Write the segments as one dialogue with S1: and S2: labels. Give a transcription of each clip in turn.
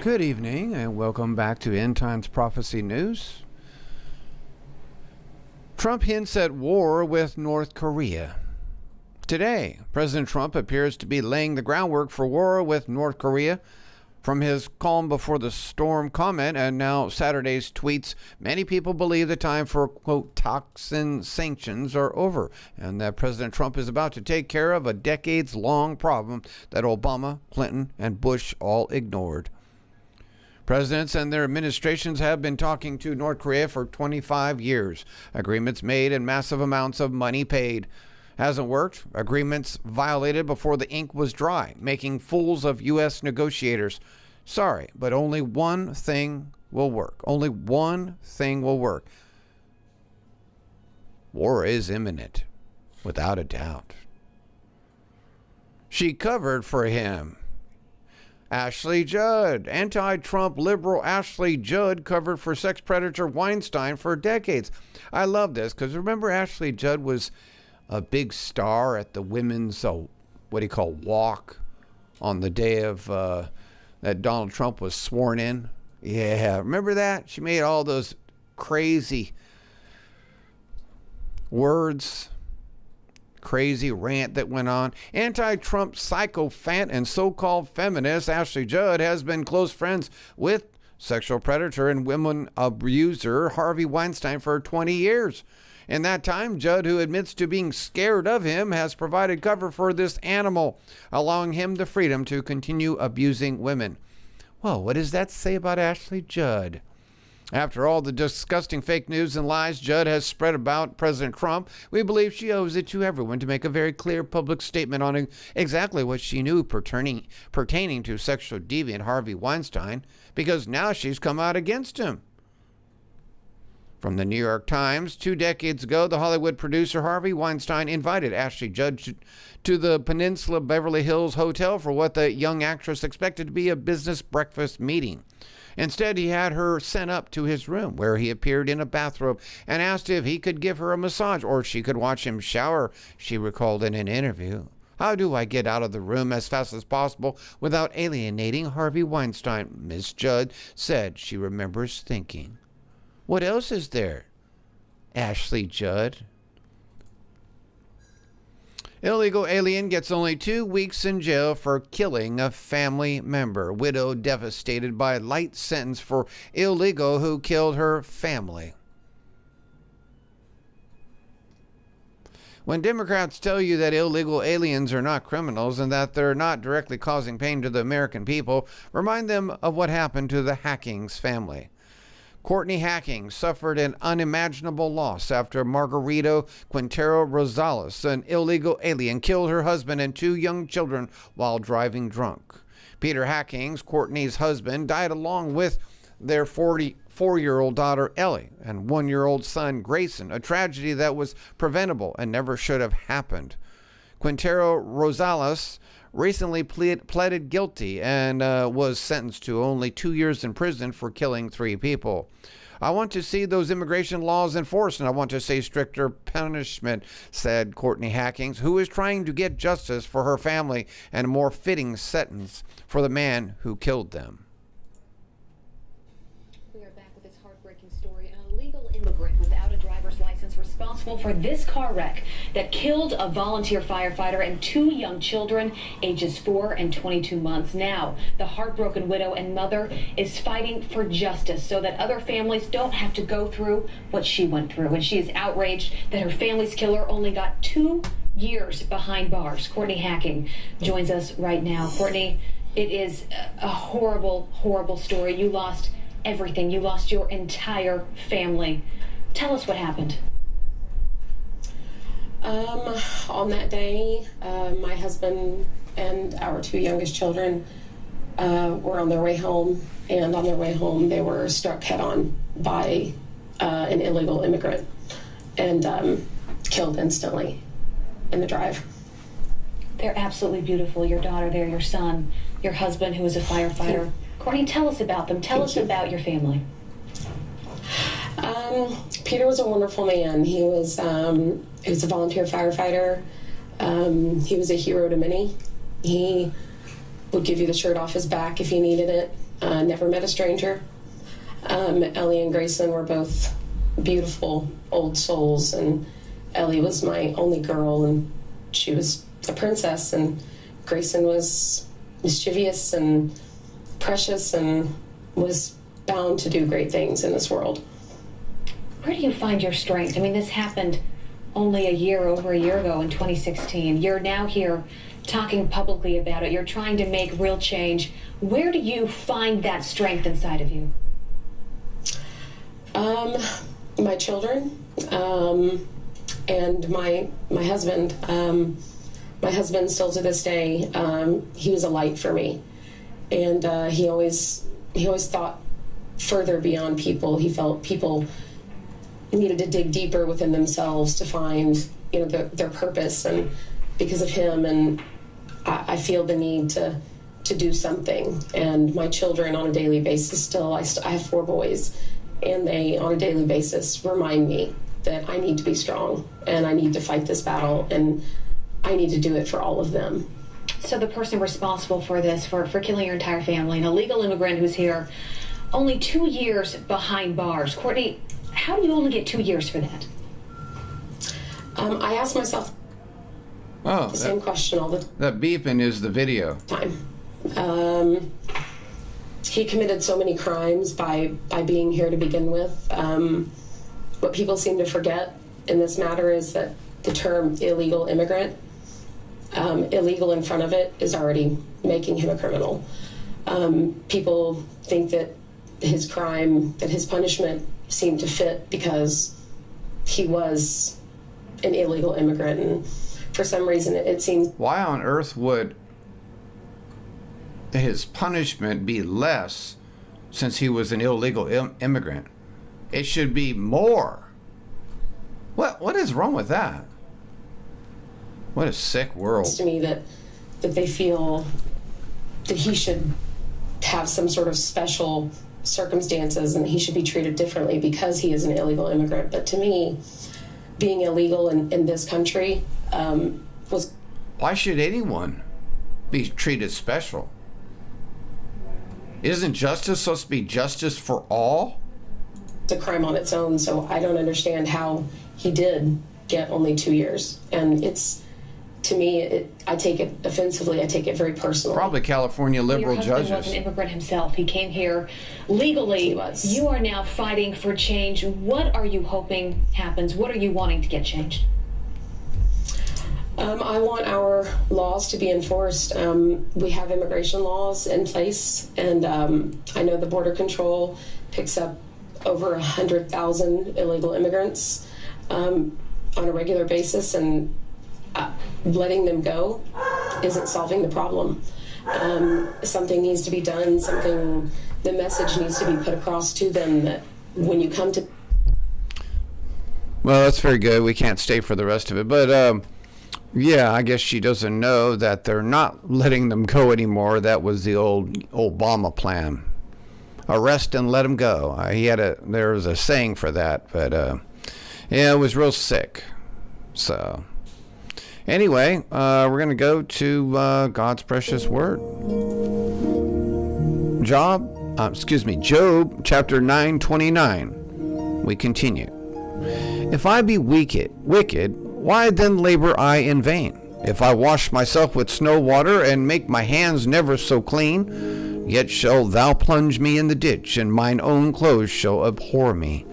S1: Good evening and welcome back to End Times Prophecy News. Trump hints at war with North Korea. Today, President Trump appears to be laying the groundwork for war with North Korea. From his calm before the storm comment and now Saturday's tweets, many people believe the time for, quote, toxin sanctions are over and that President Trump is about to take care of a decades-long problem that Obama, Clinton, and Bush all ignored. Presidents and their administrations have been talking to North Korea for 25 years. Agreements made and massive amounts of money paid. Hasn't worked. Agreements violated before the ink was dry, making fools of U.S. negotiators. Sorry, but only one thing will work. Only one thing will work. War is imminent, without a doubt. She covered for him. Ashley Judd, anti-Trump liberal Ashley Judd covered for sex predator Weinstein for decades. I love this because remember Ashley Judd was a big star at the women's, walk on the day of that Donald Trump was sworn in. Yeah, remember that? She made all those crazy words, crazy rant that went on. Anti-Trump sycophant and so-called feminist Ashley Judd has been close friends with sexual predator and women abuser Harvey Weinstein for 20 years. In that time, Judd, who admits to being scared of him, has provided cover for this animal, allowing him the freedom to continue abusing women. Well, what does that say about Ashley Judd? After all the disgusting fake news and lies Judd has spread about President Trump, we believe she owes it to everyone to make a very clear public statement on exactly what she knew pertaining to sexual deviant Harvey Weinstein, because now she's come out against him. From the New York Times, 2 decades ago, the Hollywood producer Harvey Weinstein invited Ashley Judd to the Peninsula Beverly Hills Hotel for what the young actress expected to be a business breakfast meeting. Instead, he had her sent up to his room, where he appeared in a bathrobe and asked if he could give her a massage or she could watch him shower, she recalled in an interview. How do I get out of the room as fast as possible without alienating Harvey Weinstein? Ms. Judd said she remembers thinking. What else is there? Ashley Judd. Illegal alien gets only 2 weeks in jail for killing a family member. Widow devastated by light sentence for illegal who killed her family. When Democrats tell you that illegal aliens are not criminals and that they're not directly causing pain to the American people, remind them of what happened to the Hackings family. Courtney Hackings suffered an unimaginable loss after Margarito Quintero Rosales, an illegal alien, killed her husband and 2 young children while driving drunk. Peter Hackings, Courtney's husband, died along with their 44-year-old daughter Ellie and 1-year-old son Grayson, a tragedy that was preventable and never should have happened. Quintero Rosales recently pleaded guilty and was sentenced to only 2 years in prison for killing 3 people. I want to see those immigration laws enforced, and I want to see stricter punishment, said Courtney Hackings, who is trying to get justice for her family and a more fitting sentence for the man who killed them.
S2: We are back with this heartbreaking story. An illegal immigrant without a driver's license responsible for this car wreck that killed a volunteer firefighter and 2 young children, ages 4 and 22 months. Now, the heartbroken widow and mother is fighting for justice so that other families don't have to go through what she went through. And she is outraged that her family's killer only got 2 years behind bars. Courtney Hacking joins us right now. Courtney, it is a horrible, horrible story. You lost everything. You lost your entire family. Tell us what happened.
S3: On that day, my husband and our 2 youngest children were on their way home, and on their way home they were struck head-on by an illegal immigrant and killed instantly in the drive.
S2: They're absolutely beautiful. Your daughter there, your son, your husband who was a firefighter. Courtney, tell us about them. Tell us about your family.
S3: Peter was a wonderful man. He was a volunteer firefighter. He was a hero to many. He would give you the shirt off his back if you needed it. never met a stranger. Ellie and Grayson were both beautiful old souls, and Ellie was my only girl, and she was a princess, and Grayson was mischievous and precious and was bound to do great things in this world.
S2: Where do you find your strength? I mean, this happened only over a year ago in 2016. You're now here talking publicly about it. You're trying to make real change. Where do you find that strength inside of you?
S3: My children, and my husband. My husband, still to this day, he was a light for me, and he always thought further beyond people. He felt people needed to dig deeper within themselves to find, their purpose, and because of him, and I feel the need to do something. And my children, on a daily basis, still, I have 4 boys, and they, on a daily basis, remind me that I need to be strong, and I need to fight this battle, and I need to do it for all of them.
S2: So the person responsible for this, for killing your entire family, an illegal immigrant who's here, only 2 years behind bars. Courtney, how do you only get 2 years for that?
S3: I ask myself the same question all the time.
S1: That beeping is the video.
S3: He committed so many crimes by being here to begin with. What people seem to forget in this matter is that the term illegal immigrant, illegal in front of it, is already making him a criminal. People think that his crime, that his punishment seemed to fit because he was an illegal immigrant, and for some reason it seems...
S1: Why on earth would his punishment be less since he was an illegal immigrant? It should be more. What is wrong with that? What a sick world.
S3: To me that they feel that he should have some sort of special circumstances and he should be treated differently because he is an illegal immigrant. But to me, being illegal in this country was...
S1: Why should anyone be treated special? Isn't justice supposed to be justice for all?
S3: It's a crime on its own, so I don't understand how he did get only 2 years. And it's, to me, I take it offensively. I take it very personally.
S1: Probably California liberal judges.
S2: Your husband was an immigrant himself. He came here legally.
S3: He was.
S2: You are now fighting for change. What are you hoping happens? What are you wanting to get changed?
S3: I want our laws to be enforced. We have immigration laws in place, and I know the Border Control picks up over 100,000 illegal immigrants on a regular basis, and letting them go isn't solving the problem. Something needs to be done. The message needs to be put across to them that when you come to...
S1: Well, that's very good. We can't stay for the rest of it, but yeah, I guess she doesn't know that they're not letting them go anymore. That was the old Obama plan. Arrest and let them go. There was a saying for that, but yeah, it was real sick. So anyway, we're going to go to God's precious word. Job chapter 9:29. We continue. If I be wicked, why then labor I in vain? If I wash myself with snow water and make my hands never so clean, yet shalt thou plunge me in the ditch, and mine own clothes shall abhor me.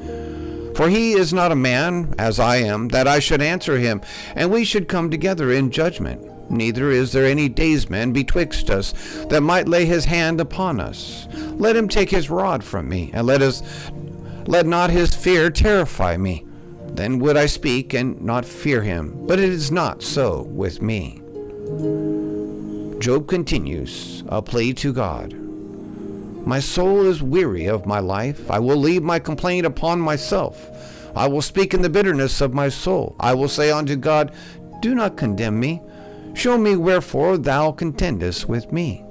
S1: For he is not a man, as I am, that I should answer him, and we should come together in judgment. Neither is there any daysman betwixt us that might lay his hand upon us. Let him take his rod from me, and let not his fear terrify me. Then would I speak and not fear him, but it is not so with me. Job continues, a plea to God. My soul is weary of my life. I will leave my complaint upon myself. I will speak in the bitterness of my soul. I will say unto God, do not condemn me. Show me wherefore thou contendest with me.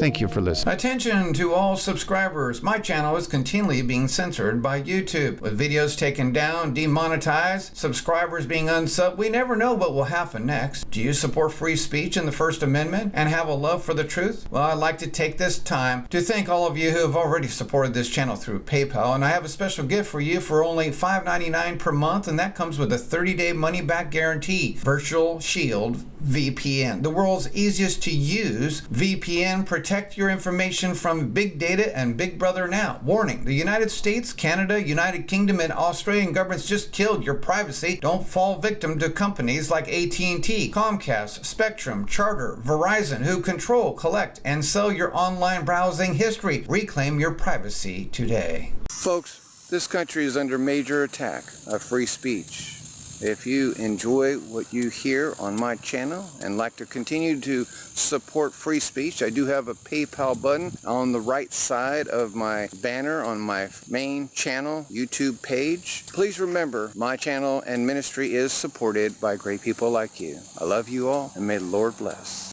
S1: Thank you for listening. Attention to all subscribers. My channel is continually being censored by YouTube. With videos taken down, demonetized, subscribers being unsubbed, we never know what will happen next. Do you support free speech and the First Amendment and have a love for the truth? Well, I'd like to take this time to thank all of you who have already supported this channel through PayPal, and I have a special gift for you for only $5.99 per month, and that comes with a 30-day money-back guarantee. Virtual Shield VPN, the world's easiest to use VPN. Protect your information from big data and Big Brother now. Warning, the United States, Canada, United Kingdom, and Australian governments just killed your privacy. Don't fall victim to companies like AT&T, Comcast, Spectrum, Charter, Verizon, who control, collect, and sell your online browsing history. Reclaim your privacy today. Folks, this country is under major attack of free speech. If you enjoy what you hear on my channel and like to continue to support free speech, I do have a PayPal button on the right side of my banner on my main channel YouTube page. Please remember, my channel and ministry is supported by great people like you. I love you all, and may the Lord bless.